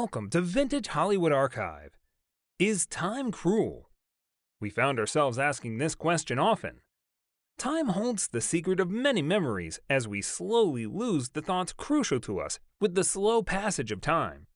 Welcome to Vintage Hollywood Archive. Is time cruel? We found ourselves asking this question often. Time holds the secret of many memories as we slowly lose the thoughts crucial to us with the slow passage of time.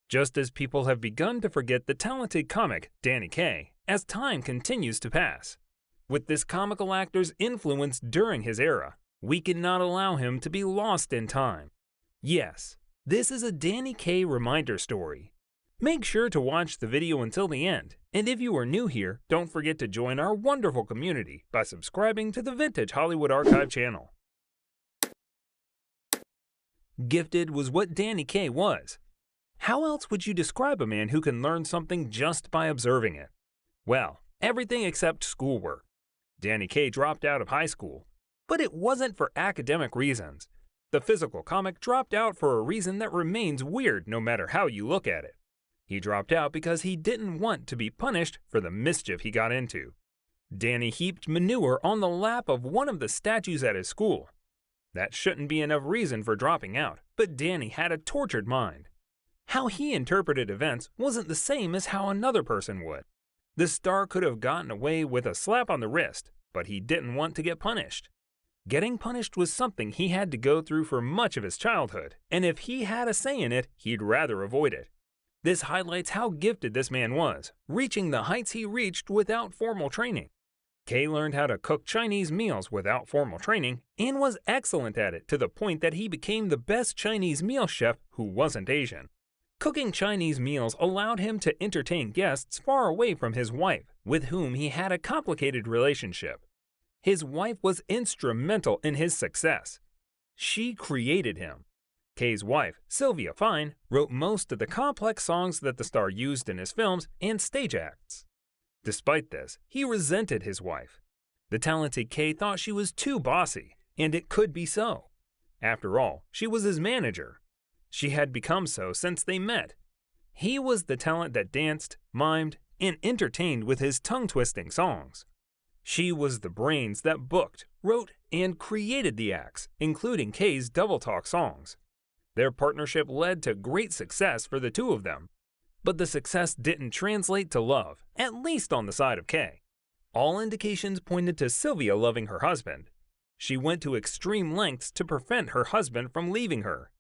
Just as people have begun to forget the talented comic Danny Kaye as time continues to pass. With this comical actor's influence during his era, we cannot allow him to be lost in time. Yes, this is a Danny Kaye reminder story. Make sure to watch the video until the end, and if you are new here, don't forget to join our wonderful community by subscribing to the Vintage Hollywood Archive channel. Gifted was what Danny Kaye was. How else would you describe a man who can learn something just by observing it? Well, everything except schoolwork. Danny Kaye dropped out of high school, but it wasn't for academic reasons. The physical comic dropped out for a reason that remains weird no matter how you look at it. He dropped out because he didn't want to be punished for the mischief he got into. Danny heaped manure on the lap of one of the statues at his school. That shouldn't be enough reason for dropping out, but Danny had a tortured mind. How he interpreted events wasn't the same as how another person would. The star could have gotten away with a slap on the wrist, but he didn't want to get punished. Getting punished was something he had to go through for much of his childhood, and if he had a say in it, he'd rather avoid it. This highlights how gifted this man was, reaching the heights he reached without formal training. Kaye learned how to cook Chinese meals without formal training and was excellent at it to the point that he became the best Chinese meal chef who wasn't Asian. Cooking Chinese meals allowed him to entertain guests far away from his wife, with whom he had a complicated relationship. His wife was instrumental in his success. She created him. Kaye's wife, Sylvia Fine, wrote most of the complex songs that the star used in his films and stage acts. Despite this, he resented his wife. The talented Kaye thought she was too bossy, and it could be so. After all, she was his manager. She had become so since they met. He was the talent that danced, mimed, and entertained with his tongue-twisting songs. She was the brains that booked, wrote, and created the acts, including Kaye's double talk songs. Their partnership led to great success for the two of them. But the success didn't translate to love, at least on the side of Kaye. All indications pointed to Sylvia loving her husband. She went to extreme lengths to prevent her husband from leaving her.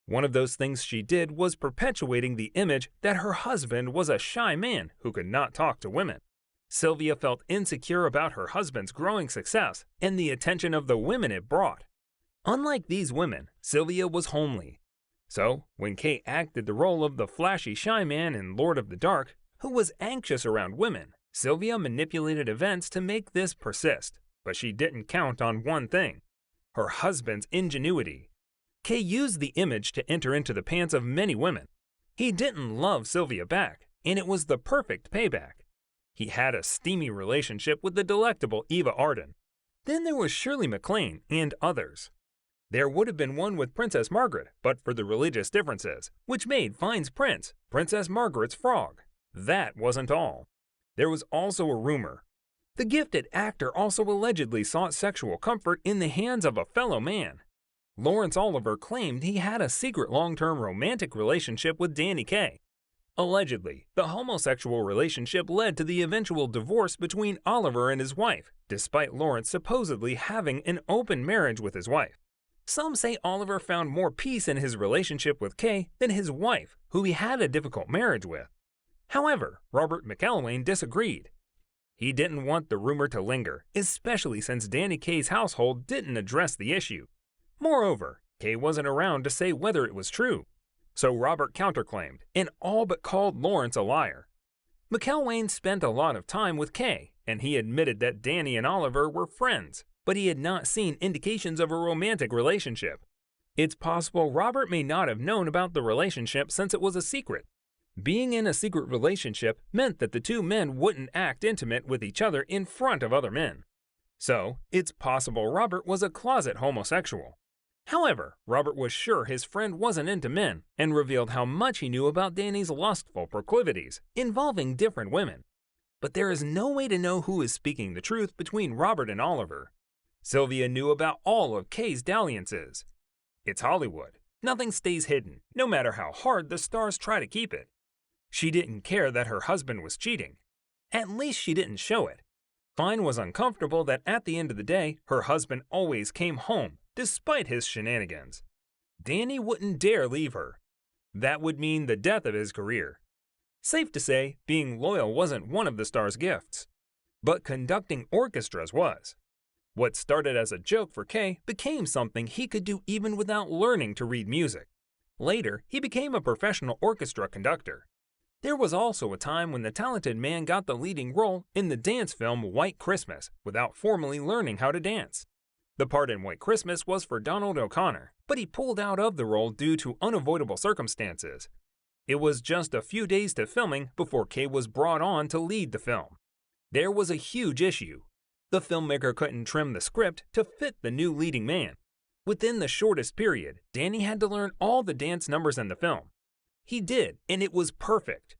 One of those things she did was perpetuating the image that her husband was a shy man who could not talk to women. Sylvia felt insecure about her husband's growing success and the attention of the women it brought. Unlike these women, Sylvia was homely. So, when Kaye acted the role of the flashy shy man in Lord of the Dark, who was anxious around women, Sylvia manipulated events to make this persist. But she didn't count on one thing: her husband's ingenuity. Kaye used the image to enter into the pants of many women. He didn't love Sylvia back, and it was the perfect payback. He had a steamy relationship with the delectable Eva Arden. Then there was Shirley MacLaine and others. There would have been one with Princess Margaret, but for the religious differences, which made Fine's prince, Princess Margaret's frog. That wasn't all. There was also a rumor. The gifted actor also allegedly sought sexual comfort in the hands of a fellow man. Laurence Olivier claimed he had a secret long-term romantic relationship with Danny Kaye. Allegedly, the homosexual relationship led to the eventual divorce between Olivier and his wife, despite Laurence supposedly having an open marriage with his wife. Some say Olivier found more peace in his relationship with Kaye than his wife, who he had a difficult marriage with. However, Robert McElwain disagreed. He didn't want the rumor to linger, especially since Danny Kaye's household didn't address the issue. Moreover, Kaye wasn't around to say whether it was true. So Robert counterclaimed, and all but called Laurence a liar. McElwain spent a lot of time with Kaye, and he admitted that Danny and Olivier were friends, but he had not seen indications of a romantic relationship. It's possible Robert may not have known about the relationship since it was a secret. Being in a secret relationship meant that the two men wouldn't act intimate with each other in front of other men. So, it's possible Robert was a closet homosexual. However, Robert was sure his friend wasn't into men and revealed how much he knew about Danny's lustful proclivities involving different women. But there is no way to know who is speaking the truth between Robert and Olivier. Sylvia knew about all of Kaye's dalliances. It's Hollywood. Nothing stays hidden, no matter how hard the stars try to keep it. She didn't care that her husband was cheating. At least she didn't show it. Fine was uncomfortable that at the end of the day, her husband always came home, despite his shenanigans. Danny wouldn't dare leave her. That would mean the death of his career. Safe to say, being loyal wasn't one of the star's gifts. But conducting orchestras was. What started as a joke for Kaye became something he could do even without learning to read music. Later, he became a professional orchestra conductor. There was also a time when the talented man got the leading role in the dance film White Christmas without formally learning how to dance. The part in White Christmas was for Donald O'Connor, but he pulled out of the role due to unavoidable circumstances. It was just a few days to filming before Kaye was brought on to lead the film. There was a huge issue. The filmmaker couldn't trim the script to fit the new leading man. Within the shortest period, Danny had to learn all the dance numbers in the film. He did, and it was perfect.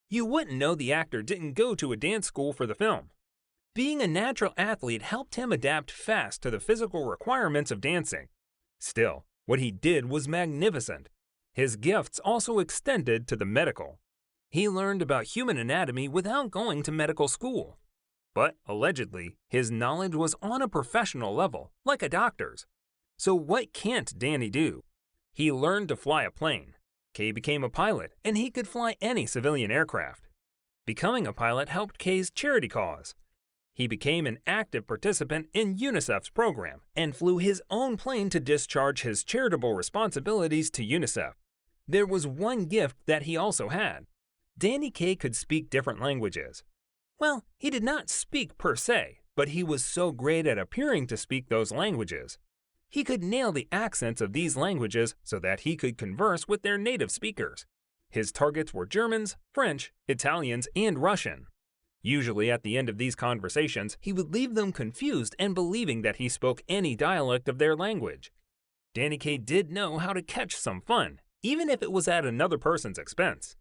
You wouldn't know the actor didn't go to a dance school for the film. Being a natural athlete helped him adapt fast to the physical requirements of dancing. Still, what he did was magnificent. His gifts also extended to the medical. He learned about human anatomy without going to medical school. But, allegedly, his knowledge was on a professional level, like a doctor's. So what can't Danny do? He learned to fly a plane. Kaye became a pilot, and he could fly any civilian aircraft. Becoming a pilot helped Kaye's charity cause. He became an active participant in UNICEF's program and flew his own plane to discharge his charitable responsibilities to UNICEF. There was one gift that he also had. Danny Kaye could speak different languages. Well, he did not speak per se, but he was so great at appearing to speak those languages. He could nail the accents of these languages so that he could converse with their native speakers. His targets were Germans, French, Italians, and Russian. Usually at the end of these conversations, he would leave them confused and believing that he spoke any dialect of their language. Danny Kaye did know how to catch some fun, even if it was at another person's expense.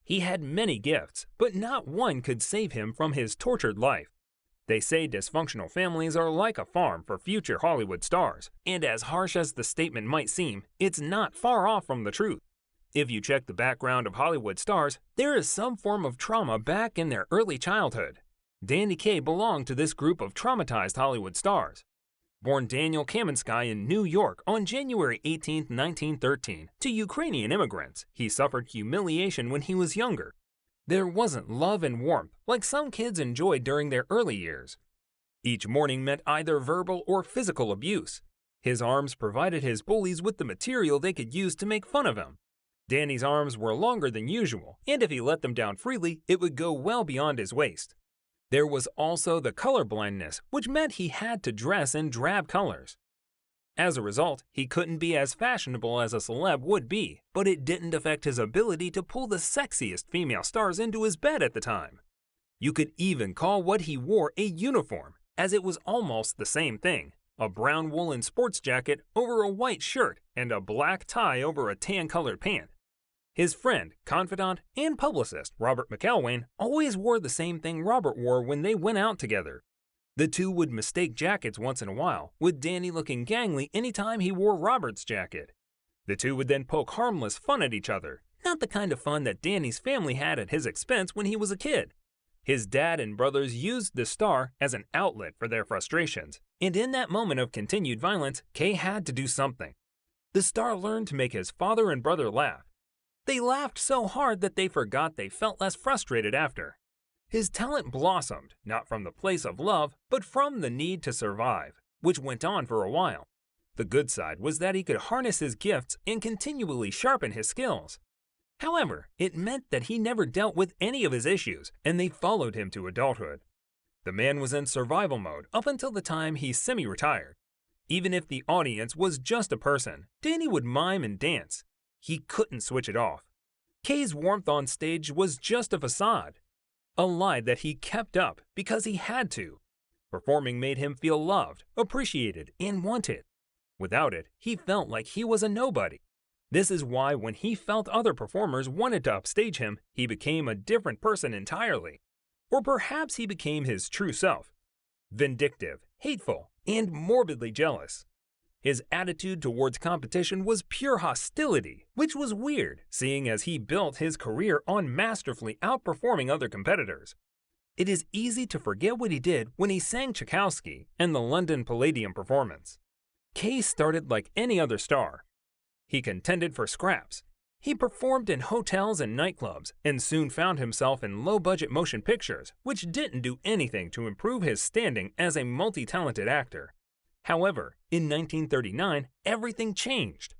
He had many gifts, but not one could save him from his tortured life. They say dysfunctional families are like a farm for future Hollywood stars, and as harsh as the statement might seem, it's not far off from the truth. If you check the background of Hollywood stars, there is some form of trauma back in their early childhood. Danny Kaye belonged to this group of traumatized Hollywood stars. Born Daniel Kamenskij in New York on January 18, 1913, to Ukrainian immigrants, he suffered humiliation when he was younger. There wasn't love and warmth like some kids enjoyed during their early years. Each morning meant either verbal or physical abuse. His arms provided his bullies with the material they could use to make fun of him. Danny's arms were longer than usual, and if he let them down freely, it would go well beyond his waist. There was also the color blindness, which meant he had to dress in drab colors. As a result, he couldn't be as fashionable as a celeb would be, but it didn't affect his ability to pull the sexiest female stars into his bed at the time. You could even call what he wore a uniform, as it was almost the same thing, a brown woolen sports jacket over a white shirt and a black tie over a tan-colored pant. His friend, confidant, and publicist, Robert McElwain, always wore the same thing Robert wore when they went out together. The two would mistake jackets once in a while, with Danny looking gangly anytime he wore Robert's jacket. The two would then poke harmless fun at each other, not the kind of fun that Danny's family had at his expense when he was a kid. His dad and brothers used the star as an outlet for their frustrations, and in that moment of continued violence, Kaye had to do something. The star learned to make his father and brother laugh. They laughed so hard that they forgot they felt less frustrated after. His talent blossomed, not from the place of love, but from the need to survive, which went on for a while. The good side was that he could harness his gifts and continually sharpen his skills. However, it meant that he never dealt with any of his issues, and they followed him to adulthood. The man was in survival mode up until the time he semi-retired. Even if the audience was just a person, Danny would mime and dance. He couldn't switch it off. Kaye's warmth on stage was just a facade. A lie that he kept up because he had to. Performing made him feel loved, appreciated, and wanted. Without it, he felt like he was a nobody. This is why when he felt other performers wanted to upstage him, he became a different person entirely. Or perhaps he became his true self. Vindictive, hateful, and morbidly jealous. His attitude towards competition was pure hostility, which was weird, seeing as he built his career on masterfully outperforming other competitors. It is easy to forget what he did when he sang Tchaikovsky in the London Palladium performance. Kaye started like any other star. He contended for scraps. He performed in hotels and nightclubs and soon found himself in low-budget motion pictures, which didn't do anything to improve his standing as a multi-talented actor. However, in 1939, everything changed.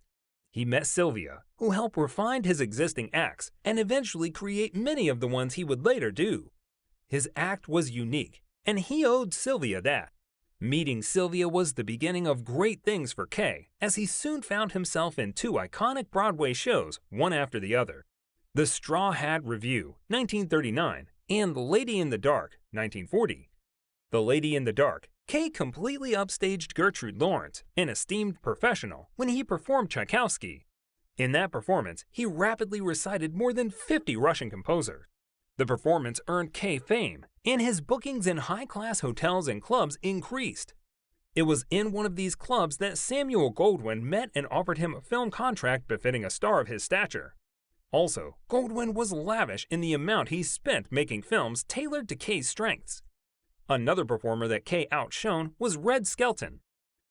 He met Sylvia, who helped refine his existing acts and eventually create many of the ones he would later do. His act was unique, and he owed Sylvia that. Meeting Sylvia was the beginning of great things for Kaye, as he soon found himself in two iconic Broadway shows, one after the other. The Straw Hat Review, 1939, and The Lady in the Dark, 1940. The Lady in the Dark, Kaye completely upstaged Gertrude Lawrence, an esteemed professional, when he performed Tchaikovsky. In that performance, he rapidly recited more than 50 Russian composers. The performance earned Kaye fame, and his bookings in high-class hotels and clubs increased. It was in one of these clubs that Samuel Goldwyn met and offered him a film contract befitting a star of his stature. Also, Goldwyn was lavish in the amount he spent making films tailored to Kaye's strengths. Another performer that Kaye outshone was Red Skelton.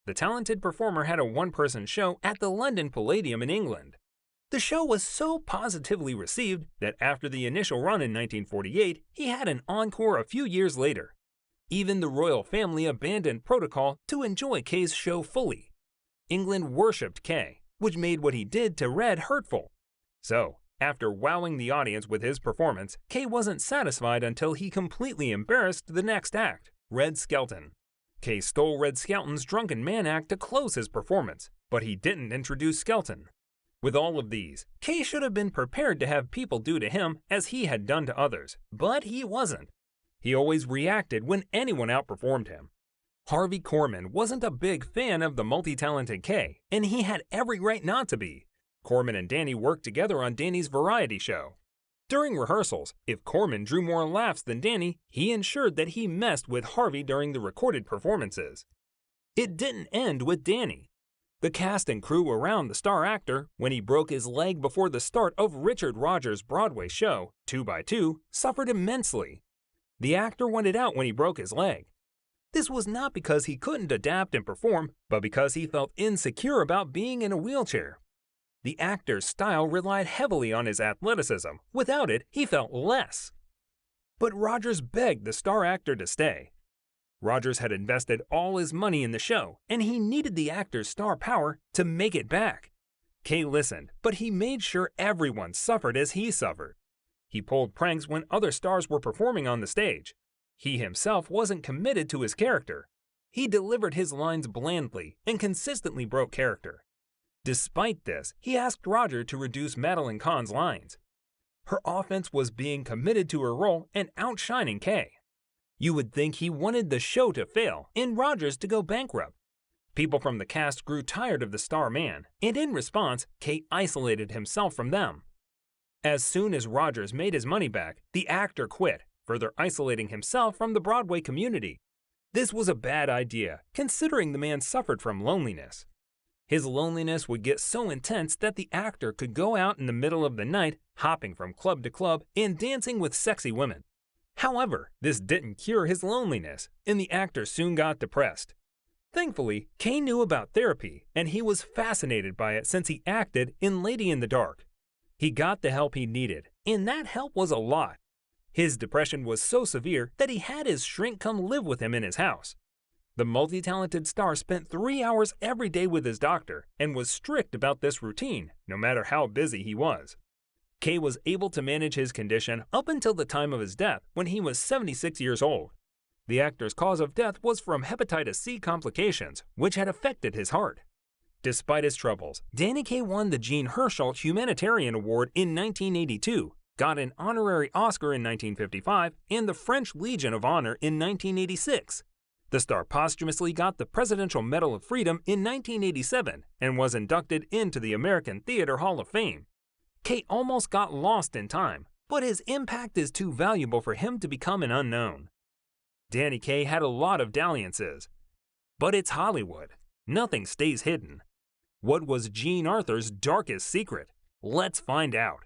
The talented performer had a one-person show at the London Palladium in England. The show was so positively received that after the initial run in 1948, he had an encore a few years later. Even the royal family abandoned protocol to enjoy Kaye's show fully. England worshipped Kaye, which made what he did to Red hurtful. So, after wowing the audience with his performance, Kaye wasn't satisfied until he completely embarrassed the next act, Red Skelton. Kaye stole Red Skelton's drunken man act to close his performance, but he didn't introduce Skelton. With all of these, Kaye should have been prepared to have people do to him as he had done to others, but he wasn't. He always reacted when anyone outperformed him. Harvey Korman wasn't a big fan of the multi-talented Kaye, and he had every right not to be. Korman and Danny worked together on Danny's variety show. During rehearsals, if Korman drew more laughs than Danny, he ensured that he messed with Harvey during the recorded performances. It didn't end with Danny. The cast and crew around the star actor, when he broke his leg before the start of Richard Rodgers' Broadway show, 2 by 2, suffered immensely. The actor wanted out when he broke his leg. This was not because he couldn't adapt and perform, but because he felt insecure about being in a wheelchair. The actor's style relied heavily on his athleticism. Without it, he felt less. But Rodgers begged the star actor to stay. Rodgers had invested all his money in the show, and he needed the actor's star power to make it back. Kaye listened, but he made sure everyone suffered as he suffered. He pulled pranks when other stars were performing on the stage. He himself wasn't committed to his character. He delivered his lines blandly and consistently broke character. Despite this, he asked Rodgers to reduce Madeline Kahn's lines. Her offense was being committed to her role and outshining Kaye. You would think he wanted the show to fail and Rodgers to go bankrupt. People from the cast grew tired of the star man, and in response, Kaye isolated himself from them. As soon as Rodgers made his money back, the actor quit, further isolating himself from the Broadway community. This was a bad idea, considering the man suffered from loneliness. His loneliness would get so intense that the actor could go out in the middle of the night, hopping from club to club and dancing with sexy women. However, this didn't cure his loneliness, and the actor soon got depressed. Thankfully, Kaye knew about therapy, and he was fascinated by it since he acted in Lady in the Dark. He got the help he needed, and that help was a lot. His depression was so severe that he had his shrink come live with him in his house. The multi-talented star spent 3 hours every day with his doctor and was strict about this routine, no matter how busy he was. Kaye was able to manage his condition up until the time of his death when he was 76 years old. The actor's cause of death was from hepatitis C complications, which had affected his heart. Despite his troubles, Danny Kaye won the Jean Hersholt Humanitarian Award in 1982, got an honorary Oscar in 1955, and the French Legion of Honor in 1986. The star posthumously got the Presidential Medal of Freedom in 1987 and was inducted into the American Theater Hall of Fame. Kaye almost got lost in time, but his impact is too valuable for him to become an unknown. Danny Kaye had a lot of dalliances, but it's Hollywood. Nothing stays hidden. What was Jean Arthur's darkest secret? Let's find out.